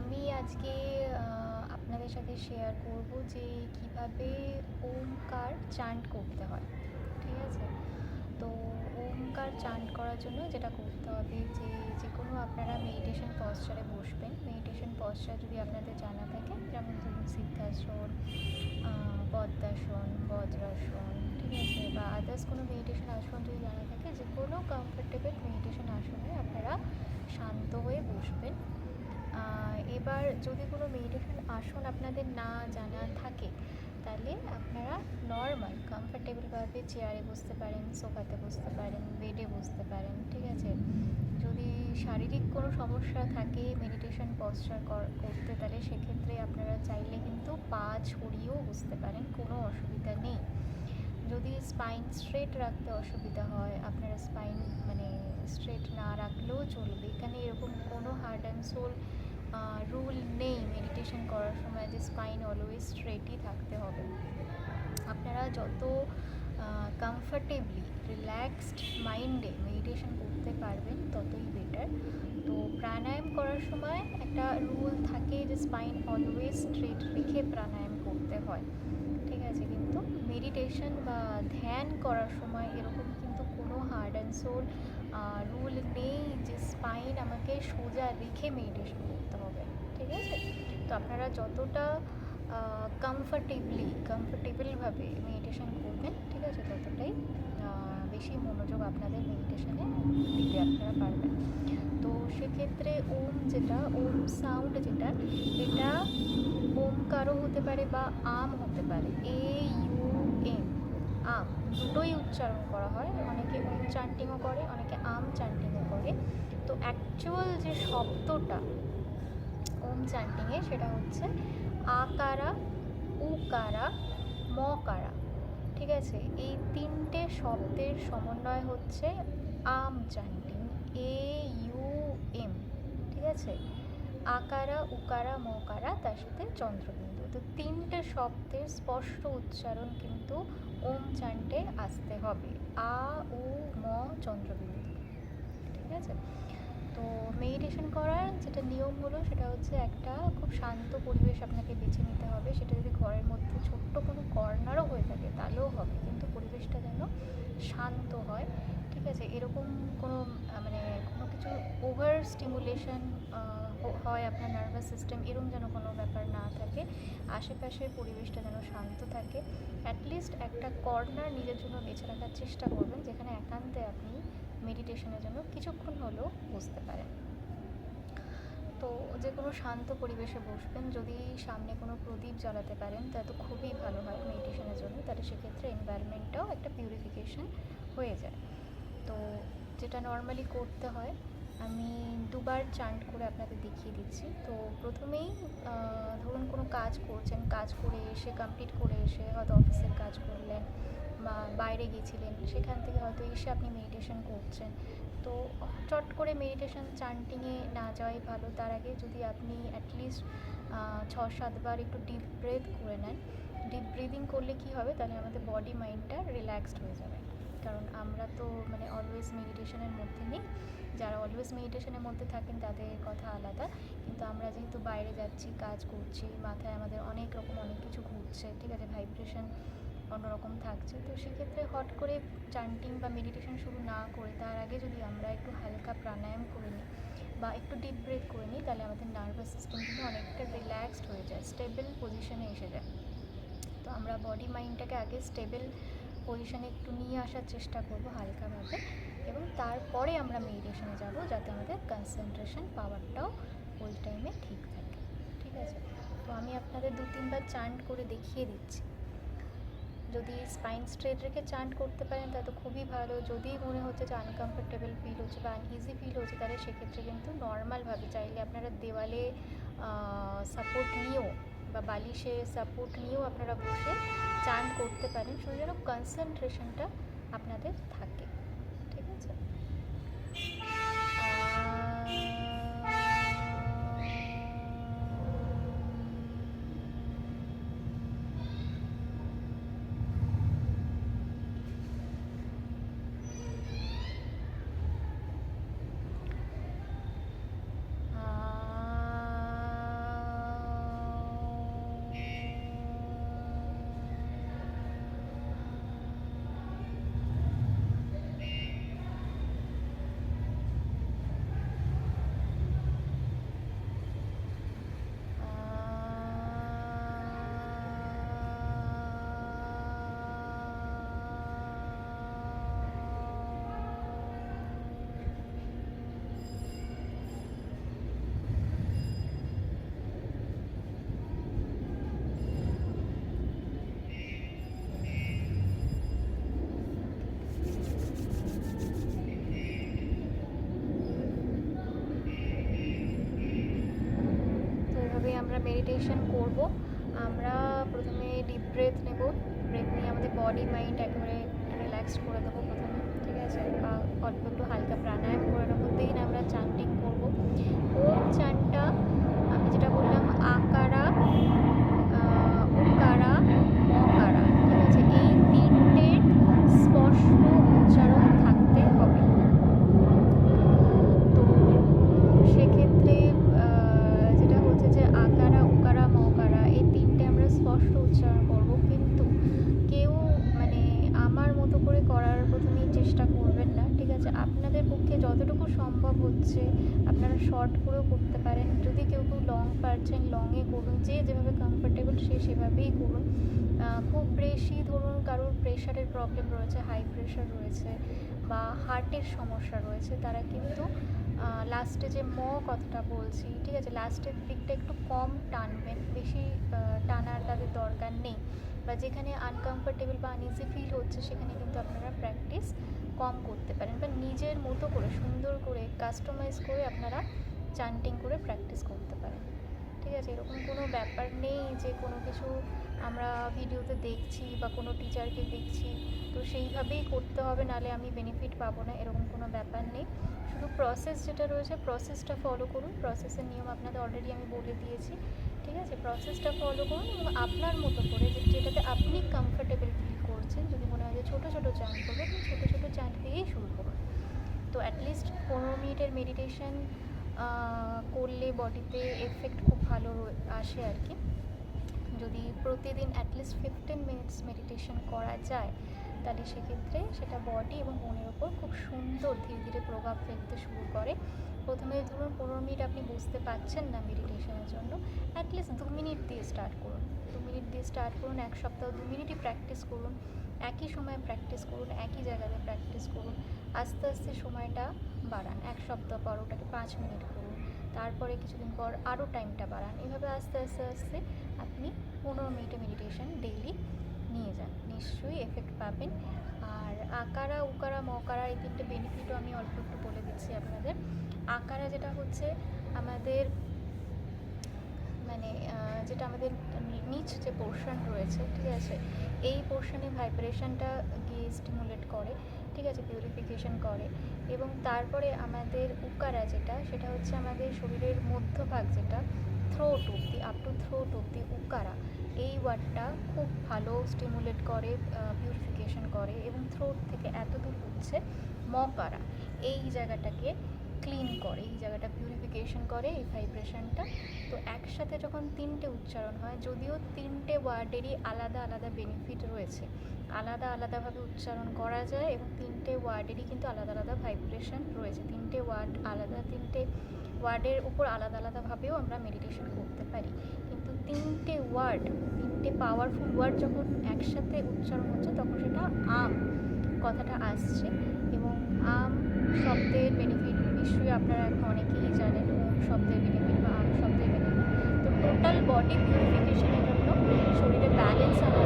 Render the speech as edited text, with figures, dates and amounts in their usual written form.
আমি আজকে আপনাদের সাথে শেয়ার করব যে কিভাবে ওমকার চান্ট করতে হয়। ঠিক আছে? তো ওমকার চান্ট করার জন্য যেটা করতে হবে যে যে কোনো আপনারা মেডিটেশন পশ্চারে বসবেন। মেডিটেশন পশ্চার যদি আপনাদের জানা থাকে, যেমন ধরুন সিদ্ধাসন, পদ্মাসন, বজ্রাসন, ঠিক আছে, বা আদার্স কোনো মেডিটেশন আসন যদি জানা থাকে, যে কোনো কমফোর্টেবল মেডিটেশন আসনে আপনারা শান্ত হয়ে বসবেন। এবার যদি কোনো মেডিটেশন আসন আপনাদের না জানা থাকে, তাহলে আপনারা নর্মাল কমফর্টেবলভাবে চেয়ারে বসতে পারেন, সোফাতে বসতে পারেন, বেডে বসতে পারেন। ঠিক আছে? যদি শারীরিক কোনো সমস্যা থাকে মেডিটেশন পশ্চার করতে, তাহলে সেক্ষেত্রে আপনারা চাইলে কিন্তু পা ছড়িয়েও বসতে পারেন, কোনো অসুবিধা নেই। যদি স্পাইন স্ট্রেট রাখতে অসুবিধা হয়, আপনারা স্পাইন স্ট্রেট না রাখলেও চলবে। এখানে এরকম কোনো হার্ড অ্যান্ড সোল রুল নেই মেডিটেশন করার সময় যে স্পাইন অলওয়েজ স্ট্রেটই থাকতে হবে। আপনারা যত কমফর্টেবলি রিল্যাক্সড মাইন্ডে মেডিটেশন করতে পারবেন ততই বেটার। তো প্রাণায়াম করার সময় একটা রুল থাকে যে স্পাইন অলওয়েজ স্ট্রেট রেখে প্রাণায়াম করতে হয়। ঠিক আছে? কিন্তু মেডিটেশন বা ধ্যান করার সময় এরকম কিন্তু কোনো হার্ড অ্যান্ড সোল রুল নেই যে স্পাইন আমাকে সোজা রেখে মেডিটেশন করতে হবে। ঠিক আছে? তো আপনারা যতটা কমফর্টেবলভাবে মেডিটেশন করবেন, ঠিক আছে, ততটাই বেশি মনোযোগ আপনাদের মেডিটেশনে দিতে আপনারা পারবেন। তো সেক্ষেত্রে ওম সাউন্ড যেটা, এটা ওমকারও হতে পারে বা আম হতে পারে, AUM, আম, দুটোই উচ্চারণ করা হয়। অনেকে ওম চান্টিংও করে, অনেকে আম চান্টিংও করে। তো অ্যাকচুয়াল যে শব্দটা ওম চান্টিংয়ে, সেটা হচ্ছে আকারা, উকারা, মকারা। ঠিক আছে? এই তিনটে শব্দের সমন্বয় হচ্ছে আম চান্টিং, AUM। ঠিক আছে? আকারা, উকারা, মকারা, তার সাথে চন্দ্রবিন্দু। তো তিনটে শব্দের স্পষ্ট উচ্চারণ কিন্তু ওম চান্টে আসতে হবে। আ, উ, ম, চন্দ্রবিন্দু। ঠিক আছে? তো মেডিটেশন করার যেটা নিয়ম হলো, সেটা হচ্ছে একটা খুব শান্ত পরিবেশ আপনাকে বেছে নিতে হবে। সেটা যদি ঘরের মধ্যে ছোট্ট কোনো কর্নারও হয়ে থাকে তাহলেও হবে, কিন্তু পরিবেশটা যেন শান্ত হয়। ঠিক আছে? এরকম কোনো কোনো কিছু ওভার স্টিমুলেশন হয় আপনার নার্ভাস সিস্টেম, এরকম যেন কোনো ব্যাপার না থাকে। আশেপাশের পরিবেশটা যেন শান্ত থাকে। অ্যাটলিস্ট একটা কর্নার নিজের জন্য বেছে রাখার চেষ্টা করবেন, যেখানে একান্তে আপনি মেডিটেশনের জন্য কিছুক্ষণ হলেও বসতে পারেন। তো যে কোনো শান্ত পরিবেশে বসবেন। যদি সামনে কোনো প্রদীপ জ্বালাতে পারেন তাহলে তো খুবই ভালো হয় মেডিটেশনের জন্য, তাহলে সেক্ষেত্রে এনভায়রনমেন্টটাও একটা পিউরিফিকেশন হয়ে যায়। তো যেটা নর্মালি করতে হয়, আমি দুবার চান্ট করে আপনাদের দেখিয়ে দিচ্ছি। তো প্রথমেই ধরুন কোনো কাজ করছেন, কাজ করে এসে কমপ্লিট করে এসে হয়তো অফিসের কাজ করলেন বা বাইরে গেছিলেন, সেখান থেকে হয়তো এসে আপনি মেডিটেশন করছেন। তো চট করে মেডিটেশন চান্টিংয়ে না যাওয়াই ভালো। তার আগে যদি আপনি অ্যাটলিস্ট 6-7 বার একটু ডিপ ব্রেথ করে নেন। ডিপ ব্রিদিং করলে কি হবে, তাহলে আমাদের বডি মাইন্ডটা রিল্যাক্সড হয়ে যাবে। কারণ আমরা তো অলওয়েজ মেডিটেশনের মধ্যে নেই। যারা অলওয়েজ মেডিটেশনের মধ্যে থাকেন তাদের কথা আলাদা, কিন্তু আমরা যেহেতু বাইরে যাচ্ছি, কাজ করছি, মাথায় আমাদের অনেক কিছু ঘুরছে, ঠিক আছে, ভাইব্রেশন অন্যরকম থাকছে। তো সেক্ষেত্রে হট করে চান্টিং বা মেডিটেশন শুরু না করে তার আগে যদি আমরা একটু হালকা প্রাণায়াম করে নিই বা একটু ডিপ ব্রেথ করে নিই, তাহলে আমাদের নার্ভাস সিস্টেম কিন্তু অনেকটা রিল্যাক্সড হয়ে যায়, স্টেবল পজিশনে এসে যায়। তো আমরা বডি মাইন্ডটাকে আগে স্টেবল পজিশনে একটু নিয়ে আসার চেষ্টা করব হালকাভাবে, এবং তারপরে আমরা মেডিটেশনে যাব, যাতে আমাদের কনসেন্ট্রেশন পাওয়ারটাও ওই টাইমে ঠিক থাকে। ঠিক আছে? তো আমি আপনাদের 2-3 বার চান্ট করে দেখিয়ে দিচ্ছি। যদি স্পাইন স্ট্রেট রেখে চান্ট করতে পারেন তাহলে তো খুবই ভালো। যদি মনে হচ্ছে যে আনকমফোর্টেবল ফিল হচ্ছে বা আনইজি ফিল হচ্ছে, তাহলে সেক্ষেত্রে কিন্তু নর্মালভাবে চাইলে আপনারা দেওয়ালে সাপোর্ট নিয়েও বা বালিশে সাপোর্ট নিয়েও আপনারা বসে চান্ট করতে পারেন, শুধু যেন কনসেন্ট্রেশনটা আপনাদের থাকে। ঠিক আছে? মেডিটেশন করব। আমরা প্রথমে ডিপ ব্রেথ নেব। ব্রেথ নিয়ে আমাদের বডি মাইন্ড একেবারে রিল্যাক্স করে দেবো প্রথমে, ঠিক আছে। অল্প একটু হালকা প্রাণায়াম করে নেবো, দেন আমরা চান্টিং করব। ওম চানটা আমি যেটা বললাম, আকারা, উকারা, মকারা, ঠিক আছে, এই তিনটে স্পষ্ট উচ্চারণ থাকতে হবে। তো সেক্ষেত্রে যেটা হচ্ছে যে আকারা, উকারা, মকারা এই তিনটে আমরা স্পষ্ট উচ্চারণ করব, কিন্তু কেউ মানে আমার মতো করে করার প্রথমেই চেষ্টা করবেন না, ঠিক আছে। আপনাদের পক্ষে যতটুকু সম্ভব হচ্ছে আপনারা শর্ট করেও করতে পারেন। যদি কেউ লং পারছেন লংয়ে করুন, যে যেভাবে কমফোর্টেবল সে সেভাবেই করুন। খুব বেশি ধরুন কারোর প্রেশারের প্রবলেম রয়েছে, হাই প্রেশার রয়েছে বা হার্টের সমস্যা রয়েছে, তারা কিন্তু লাস্টে যে কথাটা বলছি, ঠিক আছে, লাস্টের দিকটা একটু কম টানবেন, বেশি টানার তাদের দরকার নেই। বা যেখানে আনকমফোর্টেবল বা আনইজি ফিল হচ্ছে সেখানে কিন্তু আপনারা প্র্যাকটিস কম করতে পারেন, বা নিজের মতো করে সুন্দর করে কাস্টমাইজ করে আপনারা চান্টিং করে প্র্যাকটিস করতে পারেন, ঠিক আছে। এরকম কোনো ব্যাপার নেই যে কোনো কিছু আমরা ভিডিওতে দেখছি বা কোনো টিচারকে দেখছি তো সেইভাবেই করতে হবে, নাহলে আমি বেনিফিট পাবো না, এরকম কোনো ব্যাপার নেই। শুধু প্রসেস যেটা রয়েছে প্রসেসটা ফলো করুন। প্রসেসের নিয়ম আপনাদের অলরেডি আমি বলে দিয়েছি, ঠিক আছে। প্রসেসটা ফলো করুন এবং আপনার মতো করে যেটাতে আপনি কমফোর্টেবল ফিল করছেন, যদি মনে হয় যে ছোটো ছোটো চান্ট করবেন, ছোটো ছোটো চান্ট দিয়েই শুরু করুন। তো অ্যাটলিস্ট 15 মিনিটের মেডিটেশন করলে বডিতে এফেক্ট খুব ভালো আসে আর কি। যদি প্রতিদিন অ্যাটলিস্ট 15 মিনিটস মেডিটেশন করা যায় তাহলে সেক্ষেত্রে সেটা বডি এবং মনের ওপর খুব সুন্দর ধীরে ধীরে প্রভাব ফেলতে শুরু করে। প্রথমে ধরুন 15 মিনিট আপনি বুঝতে পারছেন না মেডিটেশনের জন্য, অ্যাটলিস্ট 2 মিনিট দিয়ে স্টার্ট করুন। 2 মিনিট দিয়ে স্টার্ট করুন, এক সপ্তাহ 2 মিনিটই প্র্যাকটিস করুন, একই সময়ে প্র্যাকটিস করুন, একই জায়গাতে প্র্যাকটিস করুন। আস্তে আস্তে সময়টা বাড়ান, এক সপ্তাহ পর ওটাকে 5 মিনিট করুন, তারপরে কিছুদিন পর আরও টাইমটা বাড়ান। এভাবে আস্তে আস্তে আস্তে আপনি 15 মিনিটের মেডিটেশন ডেইলি নিয়ে যান, নিশ্চয়ই এফেক্ট পাবেন। আর আকারা, উকারা, মকারা এই তিনটে বেনিফিটও আমি অল্প একটু বলে দিচ্ছি আপনাদের। আকারা যেটা হচ্ছে আমাদের মানে যেটা আমাদের নিচ যে পোর্শন রয়েছে, ঠিক আছে, এই পোর্শনে ভাইব্রেশনটা গিয়ে স্টিমুলেট করে, ঠিক আছে, পিউরিফিকেশন করে। এবং তারপরে আমাদের উকারা যেটা, সেটা হচ্ছে আমাদের শরীরের মধ্যভাগ, যেটা থ্রোট অব্দি, আপ টু থ্রোট অব্দি উকারা, এই ওয়ার্ডটা খুব ভালো স্টিমুলেট করে, পিউরিফিকেশন করে। এবং থ্রোট থেকে এত দূর হচ্ছে মকারা, এই জায়গাটাকে ক্লিন করে, এই জায়গাটা পিউরিফিকেশন করে এই ভাইব্রেশনটা। তো একসাথে যখন তিনটে উচ্চারণ হয়, যদিও তিনটে ওয়ার্ডেরই আলাদা আলাদা বেনিফিট রয়েছে, আলাদা আলাদাভাবে উচ্চারণ করা যায় এবং তিনটে ওয়ার্ডেরই কিন্তু আলাদা আলাদা ভাইব্রেশন রয়েছে। তিনটে ওয়ার্ডের উপর আলাদা আলাদাভাবেও আমরা মেডিটেশন করতে পারি, কিন্তু তিনটে পাওয়ারফুল ওয়ার্ড যখন একসাথে উচ্চারণ হচ্ছে তখন সেটা আম কথাটা আসছে। এবং আম শব্দের বেনিফিট নিশ্চয়ই আপনারা এখন অনেকেই জানেন, ওম শব্দের বেনিফিট বা আম শব্দের বেনিফিট। তো টোটাল বডি পিউরিফিকেশনের জন্য, শরীরে ব্যালেন্স আনার